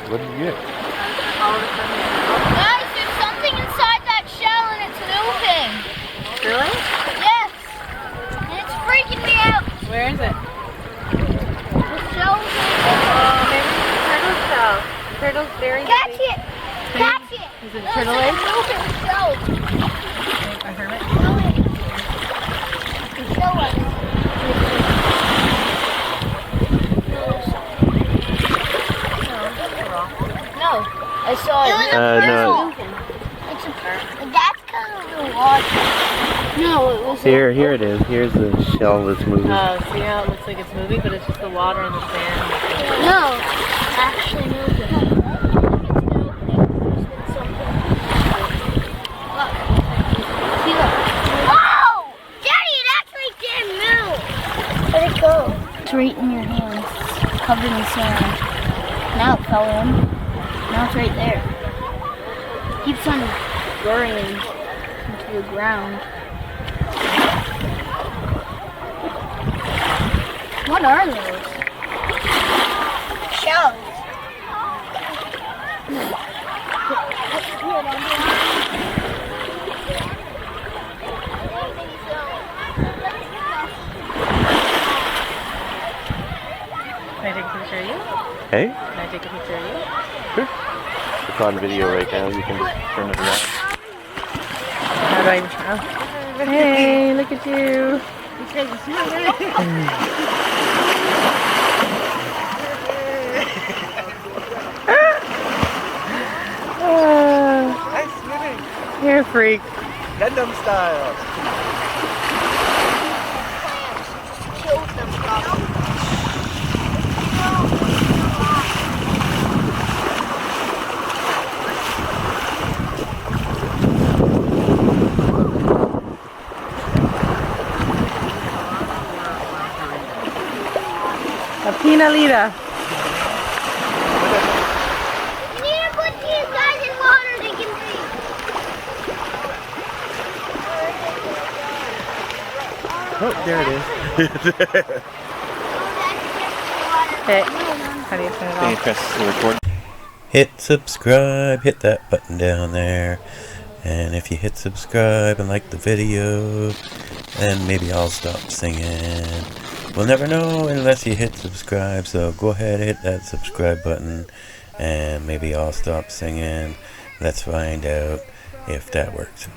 What did you get? Guys, there's something inside that shell and it's moving. Really? Yes. And it's freaking me out. Where is it? The shell's Oh, maybe it's a turtle shell. Turtle's very Catch big. it! Catch it! Is it a turtle egg? Moving shell. A hermit? Show us. No, I saw it. No. It's a pearl. That's because of the water. No, it was Here it is. Here's the shell that's moving. Oh, see how it looks like it's moving, but it's just the water and the sand. No, it's actually moving. Look. See, look. Oh! Daddy, it actually did move. Where'd it go? It's right in your hands. It's covered in sand. Now it fell in. Now it's right there. It keeps on burrowing into the ground. What are those? Shells. Can I take a picture of you? Hey? Can I take a picture of you? Sure. It's on video right now. You can turn it around. How do I even oh. Hey, look at you. Nice swimming. You're a freak. Gundam style. A pinalita. You need to put these guys in water they can breathe. Oh, there it is. Okay. How do you turn it Then you off? press the record. Hit subscribe. Hit that button down there. And if you hit subscribe and like the video, then maybe I'll stop singing. We'll never know unless you hit subscribe, so go ahead, hit that subscribe button, and maybe I'll stop singing. Let's find out if that works.